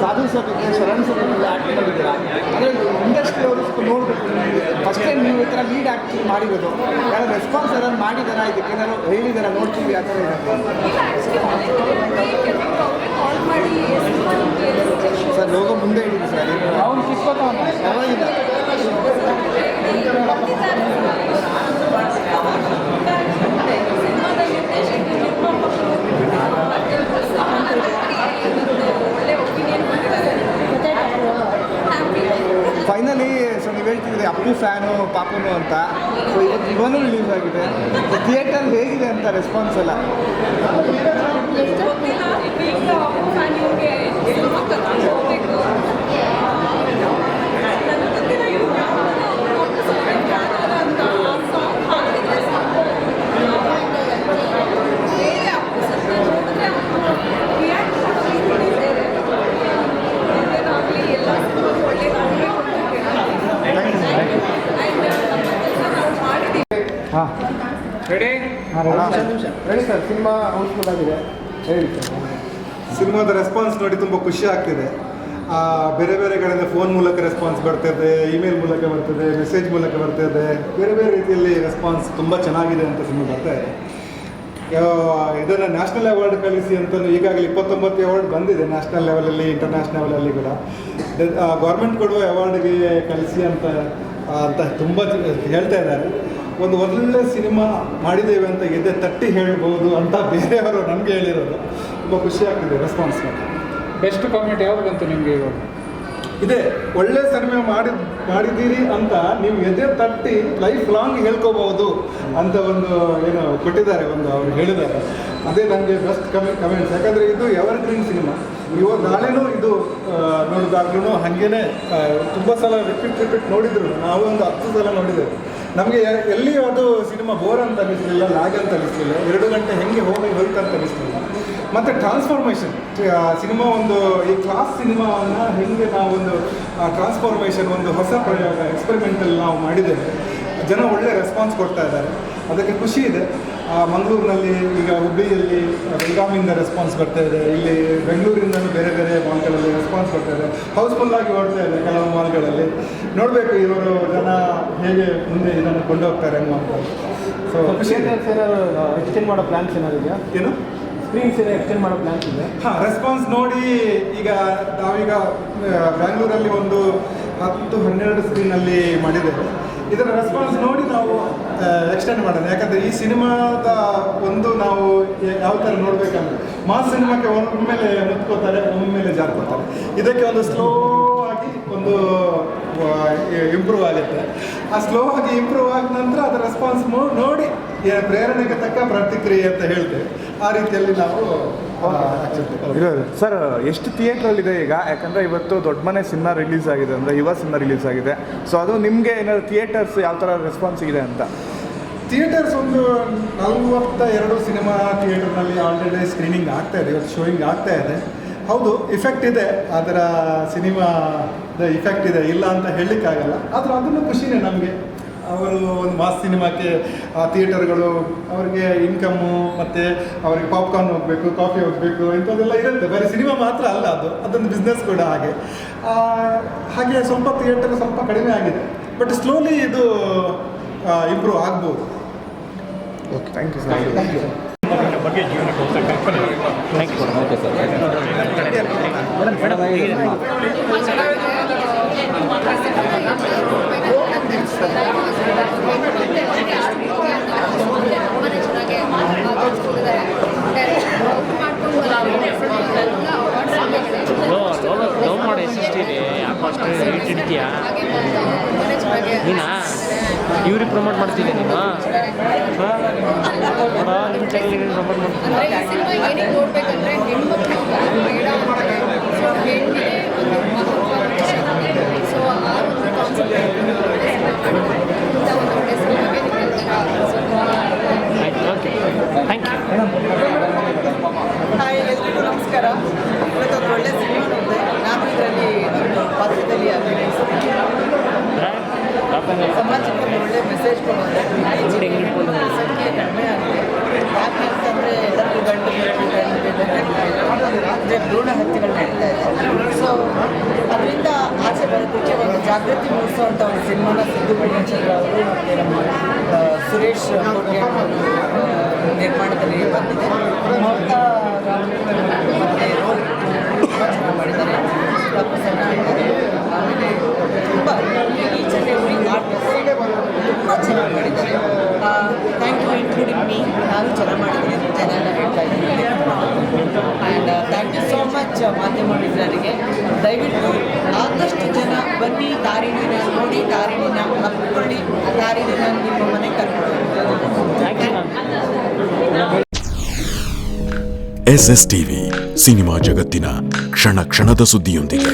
ಸಾಧು ಸರ್ ಇದೆ, Sharan sir act ಮಾಡಿದ್ದೀರಾ. ಅಂದರೆ ಇಂಡಸ್ಟ್ರಿ ಅವರು ನೋಡಬೇಕು, ಫಸ್ಟ್ ಟೈಮ್ ನೀವು ಈ ಥರ ಲೀಡ್ ಆ್ಯಕ್ಟ್ ಮಾಡಿರೋದು, ಯಾರು ರೆಸ್ಪಾನ್ಸ್ ಏನಾದ್ರು ಮಾಡಿದಾರಾ, ಇದಕ್ಕೆ ಏನಾದ್ರು ಹೇಳಿದಾರಾ, ನೋಡ್ತೀವಿ ಆ ಥರ ಇದೆ ಸರ್. ಲೋಗೋ ಮುಂದೆ ಹಿಡಿದು ಸರ್, ಅವ್ನು ಕಿತ್ಕೋತಾವಲ್ಲ ಪರವಾಗಿಲ್ಲ. ಫೈನಲಿ ಸೊ ನೀವು ಹೇಳ್ತಿದ್ರಿ ಅಪ್ಪು ಫ್ಯಾನು ಪಾಪುನು ಅಂತ. ಸೊ ಇವತ್ತು ಇವನು ರಿಲೀಸ್ ಆಗಿದೆ. ಥಿಯೇಟರ್ ಹೇಗಿದೆ ಅಂತ ರೆಸ್ಪಾನ್ಸ್ ಎಲ್ಲ? ಹಾಂ ರೆಡಿ ಸರ್. ಸಿನಿಮಾ ಹೌಸ್ಫುಲ್ ಆಗಿದೆ, ಹೇಳಿ ಸರ್. ಸಿನಿಮಾದ ರೆಸ್ಪಾನ್ಸ್ ನೋಡಿ ತುಂಬ ಖುಷಿ ಆಗ್ತಿದೆ. ಬೇರೆ ಬೇರೆ ಕಡೆಯಿಂದ ಫೋನ್ ಮೂಲಕ ರೆಸ್ಪಾನ್ಸ್ ಬರ್ತಿದೆ, ಇಮೇಲ್ ಮೂಲಕ ಬರ್ತದೆ, ಮೆಸೇಜ್ ಮೂಲಕ ಬರ್ತಿದೆ, ಬೇರೆ ಬೇರೆ ರೀತಿಯಲ್ಲಿ ರೆಸ್ಪಾನ್ಸ್ ತುಂಬ ಚೆನ್ನಾಗಿದೆ ಅಂತ ಸಿನಿಮಾ ಬರ್ತಾ ಇದೆ. ಇದನ್ನು ನ್ಯಾಷನಲ್ ಅವಾರ್ಡ್ ಕಳಿಸಿ ಅಂತ ಈಗಾಗಲೇ 29 ಅವಾರ್ಡ್ ಬಂದಿದೆ, ನ್ಯಾಷನಲ್ ಲೆವೆಲಲ್ಲಿ, ಇಂಟರ್ನ್ಯಾಷನಲ್ ಲೆವೆಲಲ್ಲಿ ಕೂಡ. ಗೌರ್ಮೆಂಟ್ ಕೊಡುವ ಅವಾರ್ಡ್ಗೆ ಕಳಿಸಿ ಅಂತ ತುಂಬ ಹೇಳ್ತಾ ಇದ್ದಾರೆ. ಒಂದು ಒಳ್ಳೆ ಸಿನಿಮಾ ಮಾಡಿದ್ದೇವೆ ಅಂತ ಎದೆ ತಟ್ಟಿ ಹೇಳ್ಬೋದು ಅಂತ ಬೇರೆಯವರು ನಮಗೆ ಹೇಳಿರೋದು. ತುಂಬ ಖುಷಿ ಆಗ್ತಿದೆ ರೆಸ್ಪಾನ್ಸ್. ಬೆಸ್ಟ್ ಕಾಮೆಂಟ್ ಯಾವುದು ಬಂತು ನಿಮಗೆ ಇವಾಗ? ಇದೆ, ಒಳ್ಳೆ ಸಿನಿಮಾ ಮಾಡಿದ್ದೀರಿ ಅಂತ ನೀವು ಎದೆ ತಟ್ಟಿ ಲೈಫ್ ಲಾಂಗ್ ಹೇಳ್ಕೋಬಹುದು ಅಂತ ಒಂದು ಏನು ಕೊಟ್ಟಿದ್ದಾರೆ, ಒಂದು ಅವರು ಹೇಳಿದ್ದಾರೆ. ಅದೇ ನನಗೆ ಬೆಸ್ಟ್ ಕಮೆಂಟ್ಸ್. ಯಾಕಂದರೆ ಇದು ಎವರ್ಗ್ರೀನ್ ಸಿನಿಮಾ. ಇವಾಗ ನಾಳೆನೂ ಇದು ನೋಡಿದಾಗ್ಲೂ ಹಾಗೇನೆ ತುಂಬ ಸಲ ರಿಪೀಟ್ ನೋಡಿದ್ರು. ನಾವು ಒಂದು 10 ಸಲ ನೋಡಿದ್ದೇವೆ. ನಮಗೆ ಎಲ್ಲಿ ಅದು ಸಿನಿಮಾ ಬೋರ್ ಅಂತ ಅನ್ನಿಸ್ಲಿಲ್ಲ, ಲ್ಯಾಗ್ ಅಂತ ಅನ್ನಿಸ್ಲಿಲ್ಲ, 2 ಗಂಟೆ ಹೆಂಗೆ ಹೋಯ್ತು ಅಂತ ಅನ್ನಿಸ್ಲಿಲ್ಲ. ಮತ್ತು ಟ್ರಾನ್ಸ್ಫಾರ್ಮೇಷನ್ ಸಿನಿಮಾ, ಒಂದು ಈ ಕ್ಲಾಸ್ ಸಿನಿಮಾವನ್ನು ಹೆಂಗೆ ನಾವೊಂದು ಟ್ರಾನ್ಸ್ಫಾರ್ಮೇಷನ್, ಒಂದು ಹೊಸ ಪ್ರಯೋಗ, ಎಕ್ಸ್ಪೆರಿಮೆಂಟಲ್ಲಿ ನಾವು ಮಾಡಿದ್ದೇವೆ. ಜನ ಒಳ್ಳೆ ರೆಸ್ಪಾನ್ಸ್ ಕೊಡ್ತಾ ಇದ್ದಾರೆ, ಅದಕ್ಕೆ ಖುಷಿ ಇದೆ. ಮಂಗಳೂರಿನಲ್ಲಿ, ಈಗ ಹುಬ್ಬಳ್ಳಿಯಲ್ಲಿ, ಬೆಳಗಾವಿಯಿಂದ ರೆಸ್ಪಾನ್ಸ್ ಬರ್ತಾ ಇದೆ. ಇಲ್ಲಿ ಬೆಂಗಳೂರಿಂದಲೂ ಬೇರೆ ಬೇರೆ ಮಾಲ್ಗಳಲ್ಲಿ ರೆಸ್ಪಾನ್ಸ್ ಬರ್ತಾ ಇದೆ. ಹೌಸ್ಫುಲ್ಲಾಗಿ ಓಡ್ತಾ ಇದೆ ಕೆಲವು ಮಾಲ್ಗಳಲ್ಲಿ. ನೋಡಬೇಕು ಇವರು ಜನ ಹೇಗೆ ಮುಂದೆ ಇದನ್ನು ಕೊಂಡೋಗ್ತಾರೆ ಅಂತ. ಸೊ ಥಿಯೇಟರ್ಸ್ ಏನಾದ್ರು ಎಕ್ಸ್ಟೆಂಡ್ ಮಾಡೋ ಪ್ಲ್ಯಾನ್ಸ್ ಏನಾಗಿದೆಯಾ? ಏನು ಸ್ಕ್ರೀನ್ಸ್ ಏನೋ ಎಕ್ಸ್ಟೆಂಡ್ ಮಾಡೋ ಪ್ಲ್ಯಾನ್ಸ್ ಇದೆ? ಹಾಂ, ರೆಸ್ಪಾನ್ಸ್ ನೋಡಿ ಈಗ ನಾವೀಗ ಬ್ಯಾಂಗ್ಳೂರಲ್ಲಿ ಒಂದು 10-12 ಸ್ಕ್ರೀನಲ್ಲಿ ಮಾಡಿದ್ದೇವೆ. ಇದರ ರೆಸ್ಪಾನ್ಸ್ ನೋಡಿ ನಾವು ಎಕ್ಸ್ಟೆಂಡ್ ಮಾಡೋಣ. ಯಾಕಂದರೆ ಈ ಸಿನಿಮಾದ ಒಂದು ನಾವು ಯಾವ ಥರ ನೋಡಬೇಕಂದ್ರೆ, ಮಾಸ್ ಸಿನಿಮಾಕ್ಕೆ ಒಮ್ಮೆಲೆ ಮುತ್ಕೋತಾರೆ, ಒಮ್ಮೆಲೆ ಜಾರ್ಕೋತಾರೆ. ಇದಕ್ಕೆ ಒಂದು ಸ್ಲೋ ಆಗಿ ಒಂದು ಇಂಪ್ರೂವ್ ಆಗುತ್ತೆ. ಆ ಸ್ಲೋ ಆಗಿ ಇಂಪ್ರೂವ್ ಆದ ನಂತರ ಅದರ ರೆಸ್ಪಾನ್ಸ್ ನೋಡಿ ಪ್ರೇರಣೆಗೆ ತಕ್ಕ ಪ್ರತಿಕ್ರಿಯೆ ಅಂತ ಹೇಳ್ತೇವೆ. ಆ ರೀತಿಯಲ್ಲಿ ನಾವು ಸರ್ ಎಷ್ಟು ಥಿಯೇಟ್ರಲ್ಲಿದೆ ಈಗ? ಯಾಕಂದರೆ ಇವತ್ತು ದೊಡ್ಡ ಮನೆ ಸಿನಿಮಾ ರಿಲೀಸ್ ಆಗಿದೆ, ಅಂದರೆ ಯುವ ಸಿನಿಮಾ ರಿಲೀಸ್ ಆಗಿದೆ. ಸೊ ಅದು ನಿಮಗೆ ಏನಾದರೂ ಥಿಯೇಟರ್ಸ್ ಯಾವ ಥರ ರೆಸ್ಪಾನ್ಸ್ ಇದೆ ಅಂತ? ಥಿಯೇಟರ್ಸ್ ಒಂದು 42 ಸಿನಿಮಾ ಥಿಯೇಟರ್ನಲ್ಲಿ ಆಲ್ರೆಡಿ ಸ್ಕ್ರೀನಿಂಗ್ ಆಗ್ತಾ ಇದೆ, ಇವತ್ತು ಶೋಯಿಂಗ್ ಆಗ್ತಾ ಇದೆ. ಹೌದು, ಇಫೆಕ್ಟ್ ಇದೆ, ಅದರ ಸಿನಿಮಾದ ಇಫೆಕ್ಟ್ ಇದೆ, ಇಲ್ಲ ಅಂತ ಹೇಳಲಿಕ್ಕಾಗಲ್ಲ. ಆದರೆ ಅದನ್ನು ಖುಷಿನೇ ನಮಗೆ. ಅವರು ಒಂದು ಮಾಸ್ ಸಿನಿಮಾಕ್ಕೆ ಥಿಯೇಟರ್ಗಳು ಅವ್ರಿಗೆ ಇನ್ಕಮ್ಮು, ಮತ್ತು ಅವ್ರಿಗೆ ಪಾಪ್ಕಾರ್ನ್ ಹೋಗಬೇಕು, ಕಾಫಿ ಹೋಗಬೇಕು, ಇಂಥದ್ದೆಲ್ಲ ಇರುತ್ತೆ. ಬರೀ ಸಿನಿಮಾ ಮಾತ್ರ ಅಲ್ಲ, ಅದೊಂದು ಬಿಸ್ನೆಸ್ ಕೂಡ. ಹಾಗೆ ಸ್ವಲ್ಪ ಥಿಯೇಟರ್ ಸ್ವಲ್ಪ ಕಡಿಮೆ ಆಗಿದೆ, ಬಟ್ ಸ್ಲೋಲಿ ಇದು ಇಂಪ್ರೂವ್ ಆಗ್ಬೋದು. Okay, thank you sir. Thank you ಬಗ್ಗೆ ಜೀವನಕ್ಕೆ ಹೊಸ ಕಲ್ಪನೆ. Okay sir. ಲವ್ ಮಾಡಿ ಎಷ್ಟಿದೆ ಯಾಕೋ ಅಷ್ಟು ಇಟ್ಟಿರ್ತೀಯ ನೀನಾ? ಇವ್ರಿಗೆ ಪ್ರಮೋಟ್ ಮಾಡ್ತಿದ್ದೆ ನೀನು? ನಿಮ್ಮ ಚಾನಲ್ ಪ್ರಮೋಟ್ ಮಾಡ್ತೀನಿ. ಆಯ್ತು, ಓಕೆ, ಥ್ಯಾಂಕ್ ಯು. ಹಾಯ್, ಎಲ್ರಿಗೂ ನಮಸ್ಕಾರ. ಇವತ್ತೊಂದು ಒಳ್ಳೆ ಸಿನಿಮಾ ನೋಡಿದೆ. ನಾನು ಇದರಲ್ಲಿ ಒಂದು ಪಾತ್ರದಲ್ಲಿ ಅಭಿನಯಿಸ್ತೀನಿ. ಸಮಾಜಕ್ಕೆ ಒಂದು ಒಳ್ಳೆ ಮೆಸೇಜ್ ಕೊಡೋದು. ಸಂಖ್ಯೆ ಕಡಿಮೆ ಆಗಿದೆ. ಯಾಕೆ ಅಂತಂದರೆ ಎಲ್ಲರಿಗೂ ಗಂಡು ಅಂದರೆ ಭ್ರೂಣ ಹತ್ಯೆಗಳು ನಡೀತಾ ಇದೆ. ಸೊ ಜಾಗೃತಿ ಮೂಡಿಸುವಂಥ ಒಂದು ಸಿನಿಮಾನ ಸಿದ್ದು ಪೂರ್ಣಚಂದ್ರ ಅವರು ಮತ್ತು ನಮ್ಮ ಸುರೇಶ್ ಕೋಟ್ಯಾನ್ ಅವರು ನಿರ್ಮಾಣದಲ್ಲಿ ಬಂದಿದೆ. ಮಮತಾ ಮತ್ತು ರೋಲ್ ತುಂಬ ಚೆನ್ನಾಗಿ ಮಾಡಿದ್ದಾರೆ. ಪ್ರಸನ್ನ ಇದ್ದಾರೆ. ಆಮೇಲೆ ತುಂಬ ಈಚ್ ಆ್ಯಂಡ್ ಎವ್ರಿ ಆರ್ಟಿಸ್ಟ್ ತುಂಬ ಚೆನ್ನಾಗಿ ಮಾಡಿದ್ದಾರೆ. Thank you including me. ನಾನು ಚೆನ್ನಾಗಿ ಮಾಡಿದ್ದೀನಿ ಅಂತ ಜನ ಎಲ್ಲ ಹೇಳ್ತಾ ಇದ್ದೀನಿ. And thank you so much ಮಾಧ್ಯಮ ಮಿತ್ರರಿಗೆ. ದಯವಿಟ್ಟು ಆದಷ್ಟು ಜನ ಬನ್ನಿ, ತಾರಿಣಿನ ನೋಡಿ, ತಾರಿಣಿನ ಹಬ್ಕೊಳ್ಳಿ, ತಾರಿಣಿನ ನಿಮ್ಮ ಮನೆ ಕರ್ಕೊಂಡು. SS ಟಿವಿ ಸಿನಿಮಾ ಜಗತ್ತಿನ ಕ್ಷಣ ಕ್ಷಣದ ಸುದ್ದಿಯೊಂದಿಗೆ.